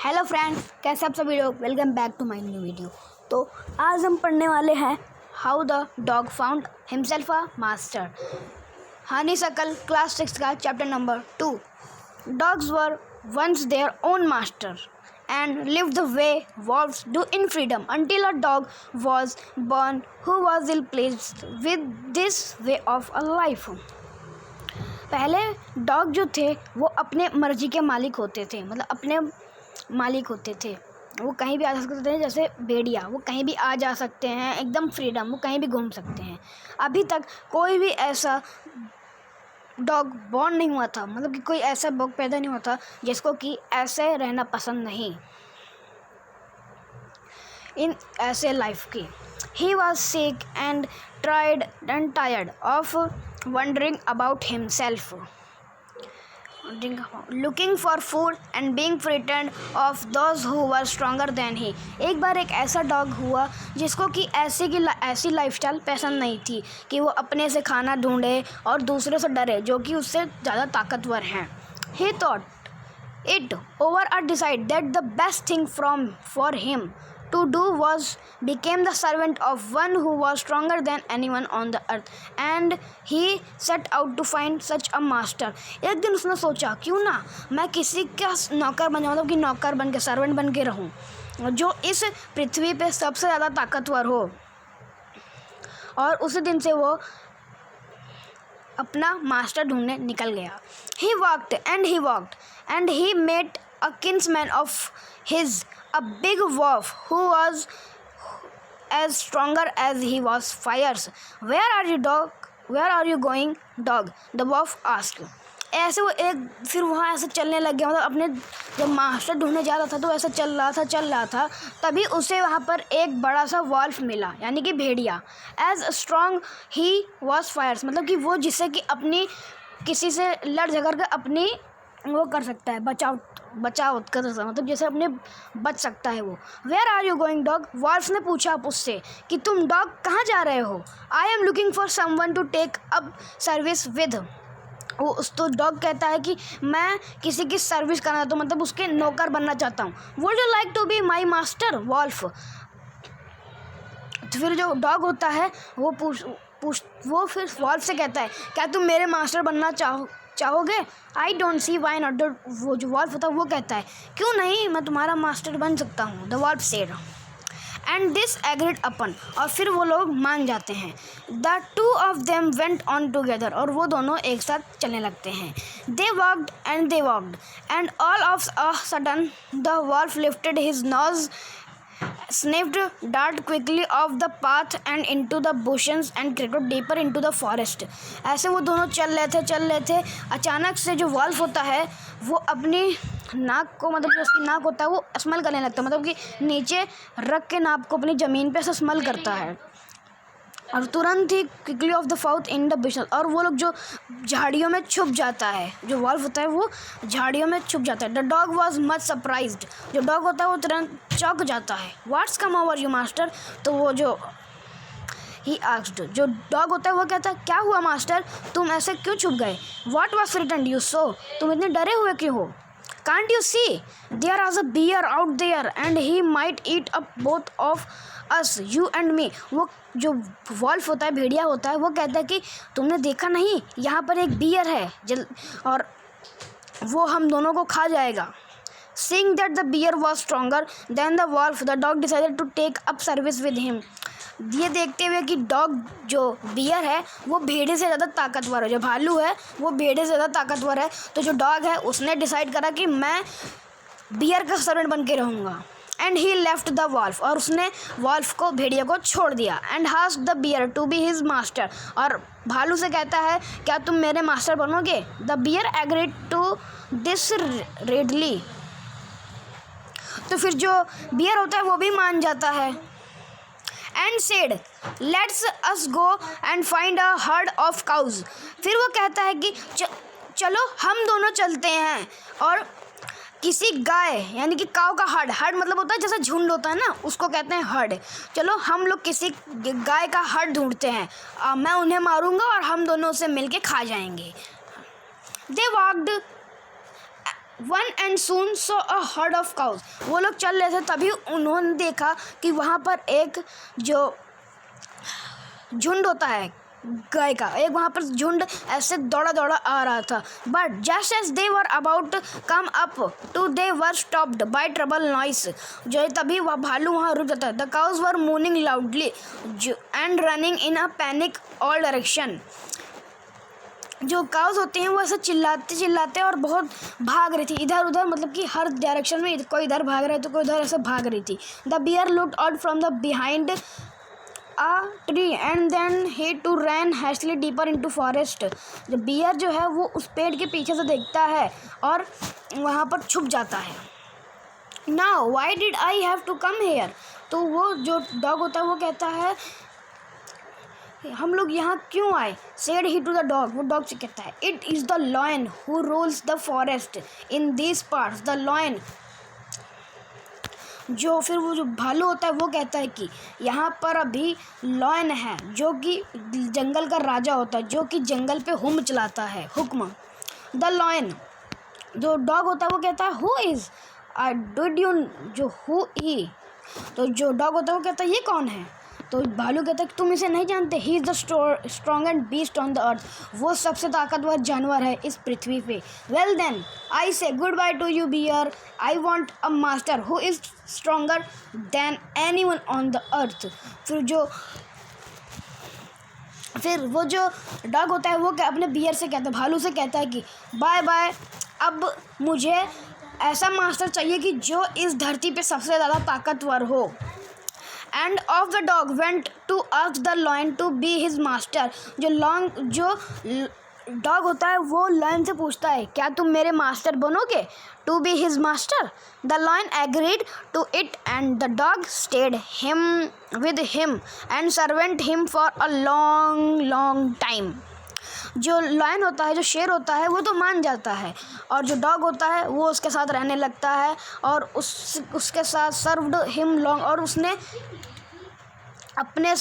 Hello friends, कैसे आप सभी लोग। Welcome back to my new video. तो आज हम पढ़ने वाले हैं how the dog found himself a master. Honeysuckle class 6 का chapter number 2। Dogs were once their own master and lived the way wolves do in freedom until a dog was born who was ill pleased with this way of a life। पहले dog जो थे वो अपने मर्जी के मालिक होते थे, मतलब अपने मालिक होते थे। वो कहीं भी आ जा सकते थे, जैसे भेड़िया वो कहीं भी आ जा सकते हैं, एकदम फ्रीडम, वो कहीं भी घूम सकते हैं। अभी तक कोई भी ऐसा डॉग बॉर्न नहीं हुआ था, मतलब कि कोई ऐसा डॉग पैदा नहीं हुआ था जिसको कि ऐसे रहना पसंद नहीं इन ऐसे लाइफ की। He was sick and tried and tired of wondering about himself, looking for food and being frightened of those who were stronger than he। एक बार एक ऐसा डॉग हुआ जिसको कि ऐसी लाइफस्टाइल पसंद नहीं थी कि वो अपने से खाना ढूंढे और दूसरे से डरे जो कि उससे ज़्यादा ताकतवर हैं। He thought it over and decided that the best thing for him to do was became the servant of one who was stronger than anyone on the earth, and he set out to find such a master। एक दिन उसने सोचा क्यों ना मैं किसी का नौकर बन जाऊँ, मतलब कि नौकर बन के, सर्वेंट बन के रहूँ जो इस पृथ्वी पे सबसे ज़्यादा ताकतवर हो। और उसी दिन से वो अपना मास्टर ढूंढने निकल गया। He walked and he met a kinsman of his, a big wolf who was as stronger as he was fierce। Where are you, dog? Where are you going, dog? The wolf asked। ऐसे वो एक फिर वहाँ ऐसे चलने लग गया, मतलब अपने जब मास्टर ढूंढने जा रहा था तो ऐसा चल रहा था तभी उसे वहाँ पर एक बड़ा सा वॉल्फ मिला, यानी कि भेड़िया। As strong he was fierce, मतलब कि वो जिससे कि अपनी किसी से लड़ झगड़ कर अपनी वो कर सकता है, बचाव कर सकता है, मतलब जैसे अपने बच सकता है वो। Where are you going, dog? Wolf ने पूछा उससे कि तुम डॉग कहाँ जा रहे हो। I am looking for someone to take up service with. वो तो डॉग कहता है कि मैं किसी की सर्विस करना, तो मतलब उसके नौकर बनना चाहता हूँ। Would you like to be my master, wolf? तो फिर जो डॉग होता है वो वो फिर वॉल्फ से कहता है क्या तुम मेरे मास्टर बनना चाहोगे? I don't see why not. वो जो वॉल्फ होता है वो कहता है क्यों नहीं, मैं तुम्हारा मास्टर बन सकता हूँ। The wolf said and this agreed upon, और फिर वो लोग मान जाते हैं। The two of them went on together, और वो दोनों एक साथ चलने लगते हैं। They walked and all of a sudden the wolf lifted his nose, sniffed, darted quickly off the path and into the bushes and crept deeper into the forest। ऐसे वो दोनों चल रहे थे। अचानक से जो वॉल्फ होता है वो अपनी नाक को, मतलब जो उसकी नाक होता है वो स्मेल करने लगता है, मतलब कि नीचे रख के नाक को अपनी ज़मीन पे से स्मेल करता है, और तुरंत ही quickly off the path in the bushes, और वो लोग जो झाड़ियों में छुप जाता है, जो वॉल्फ होता है वो झाड़ियों में छुप जाता है। The dog was much surprised, जो डॉग होता है वो तुरंत चौंक जाता है। What's come over you master? तो वो जो ही आस्क्ड, जो डॉग होता है वो कहता है क्या हुआ मास्टर, तुम ऐसे क्यों छुप गए? व्हाट वॉज फ्रिटेंड यू सो, तुम इतने डरे हुए क्यों हो? Can't you see? There is a bear out there and he might eat up both of us, you and me। वो जो वॉल्फ होता है, भेड़िया होता है, वो कहता है कि तुमने देखा नहीं, यहाँ पर एक बियर है और वो हम दोनों को खा जाएगा। Seeing that the bear was stronger than the wolf, the dog decided to take up service with him। ये देखते हुए कि डॉग जो बियर है वो भेड़े से ज़्यादा ताकतवर है, जो भालू है वो भेड़े से ज़्यादा ताकतवर है, तो जो डॉग है उसने डिसाइड करा कि मैं बियर का सर्वेंट बन के रहूँगा। And he left the wolf, और उसने वॉल्फ को, भेड़िया को छोड़ दिया। And asked the bear to be his master, और भालू से कहता है क्या तुम मेरे मास्टर बनोगे? The bear agreed to this readily, तो फिर जो बियर होता है वो भी मान जाता है। And said let's us go and find a herd of cause, फिर वो कहता है कि चलो हम दोनों चलते हैं और किसी गाय, यानी कि काऊ का हर्ड मतलब होता है जैसा झुंड होता है ना, उसको कहते हैं हर्ड। चलो हम लोग किसी गाय का हर्ड ढूंढते हैं, मैं उन्हें मारूंगा और हम दोनों उसे मिलके खा जाएंगे। They walked on and soon saw a herd of cows. वो लोग चल रहे थे, तभी उन्होंने देखा कि वहाँ पर एक जो झुंड होता है गाय का, एक वहाँ पर झुंड ऐसे दौड़ा दौड़ा आ रहा था। But just as they were about come up to they were stopped by trouble noise. जो तभी वह भालू वहाँ रुक जाता है। The cows were mooning loudly and running in a panic all direction. जो काउज होते हैं वो ऐसे चिल्लाते चिल्लाते और बहुत भाग रही थी इधर उधर, मतलब कि हर डायरेक्शन में, कोई इधर भाग रहा है तो कोई उधर ऐसे भाग रही थी। The bear looked out from the behind a tree and then he too ran hastily deeper into forest। जो बियर जो है वो उस पेड़ के पीछे से देखता है और वहाँ पर छुप जाता है। Now why did I have to come here? तो वो जो डॉग होता है वो कहता है हम लोग यहाँ क्यों आए। Said he to the dog, वो डॉग से कहता है It is the lion who rules the forest in these parts। The lion, जो फिर वो जो भालू होता है वो कहता है कि यहाँ पर अभी लॉयन है जो कि जंगल का राजा होता है, जो कि जंगल पे हुक्म चलाता है, हुक्म। द लॉयन, जो डॉग होता है वो कहता है who is I did you, जो हु ई, तो जो डॉग होता है वो कहता है ये कौन है। तो भालू कहता है कि तुम इसे नहीं जानते। He is the strongest beast on the अर्थ। वो सबसे ताकतवर जानवर है इस पृथ्वी पे। Well then I say good bye to you bear. I want a master who is stronger than any one on the earth. फिर वो जो डॉग होता है वो अपने बियर से कहता है, भालू से कहता है कि बाय बाय, अब मुझे ऐसा मास्टर चाहिए कि जो इस धरती पे सबसे ज़्यादा ताकतवर हो। And off the dog went to ask the lion to be his master. जो डॉग होता है वो लॉयन से पूछता है क्या तुम मेरे मास्टर बनोगे, to be his master. The lion agreed to it and the dog stayed him with him and servant him for a long long time. जो लॉयन होता है, जो शेर होता है, वो तो मान जाता है और जो डॉग होता है वो उसके साथ रहने लगता है और उसके साथ सर्व्ड हिम लॉन्ग, और उसने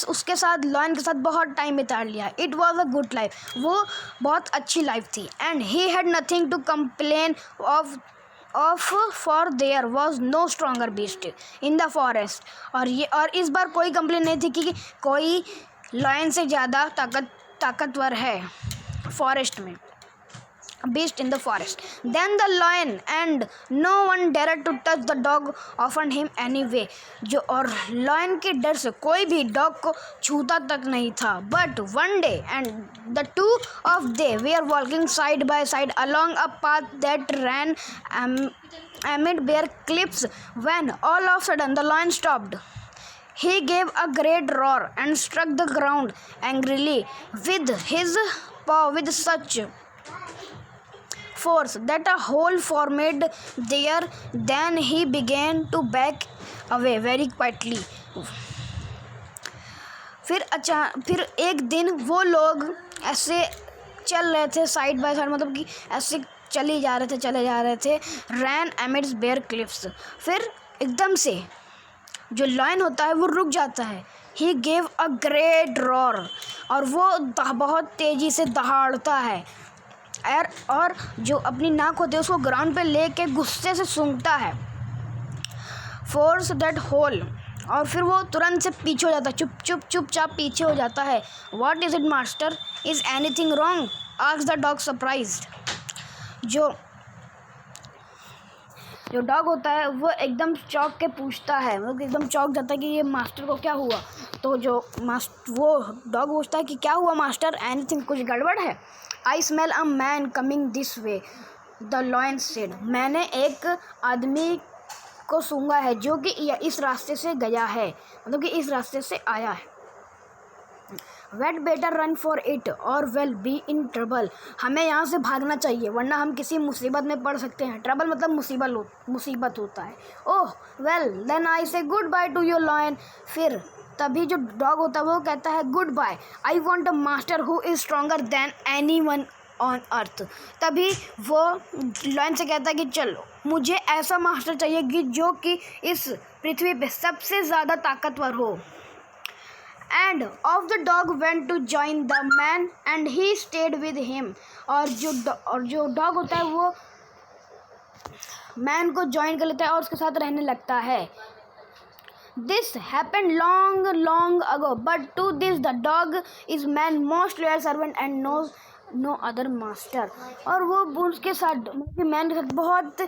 उसके साथ लॉयन के साथ बहुत टाइम बिता लिया। It was a good life, वो बहुत अच्छी लाइफ थी। And he had nothing to complain of for there was no stronger beast in the forest. और इस बार कोई कंप्लेन नहीं थी कि कोई लॉयन से ज़्यादा ताकतवर है फॉरेस्ट में, beast in the forest। Then the lion and no one dared to touch the dog offered him anyway। जो और lion के डर से कोई भी डॉग को छूता तक नहीं था। But one day and the two of they were walking side by side along a path that ran amid bare cliffs when all of a sudden the lion stopped। He gave a great roar and struck the ground angrily with his paw with such force that a hole formed there। Then he began to back away very quietly। फिर एक दिन वो लोग ऐसे चल रहे थे side by side, मतलब कि ऐसे चले जा रहे थे रैन एमिड्स बेयर क्लिफ्स। फिर एकदम से जो लॉयन होता है वो रुक जाता है। He gave a great roar, और वो बहुत तेज़ी से दहाड़ता है और जो अपनी नाक होती है उसको ग्राउंड पे लेके गुस्से से सूंघता है। फोर्स दैट होल, और फिर वो तुरंत से पीछे हो जाता है, चुपचाप पीछे हो जाता है। What is it master, is anything wrong, asked the dog surprised. जो डॉग होता है वो एकदम चौंक के पूछता है, वो एकदम चौंक जाता है कि ये मास्टर को क्या हुआ। तो वो डॉग पूछता है कि क्या हुआ मास्टर, एनीथिंग, कुछ गड़बड़ है। I smell a man coming this way, the lion said. मैंने एक आदमी को सूंघा है जो कि इस रास्ते से गया है, मतलब कि इस रास्ते से आया है। We'd better run for it और वेल बी इन ट्रबल। हमें यहाँ से भागना चाहिए वरना हम किसी मुसीबत में पड़ सकते हैं। ट्रबल मतलब मुसीबत होता है। ओह well then I say good bye to your lion. फिर तभी जो डॉग होता है वो कहता है good bye, I want a master who is stronger than any one on earth. तभी वो लॉयन से कहता है कि चलो मुझे ऐसा मास्टर चाहिए कि जो कि इस पृथ्वी पे सबसे ज़्यादा ताकतवर हो। And off the dog went to join the man and he stayed with him. और जो डॉग होता है वो मैन को ज्वाइन कर लेता है और उसके साथ रहने लगता है। This happened long long ago but to this the dog is man most loyal servant and no other master. और वो उसके साथ मतलब कि मैन के साथ बहुत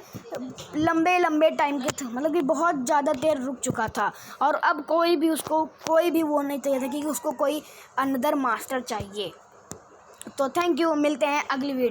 लंबे टाइम के थे, मतलब कि बहुत ज़्यादा देर रुक चुका था और अब कोई भी वो नहीं चाहिए था कि उसको कोई अनदर मास्टर चाहिए। तो थैंक यू, मिलते हैं अगली वीडियो।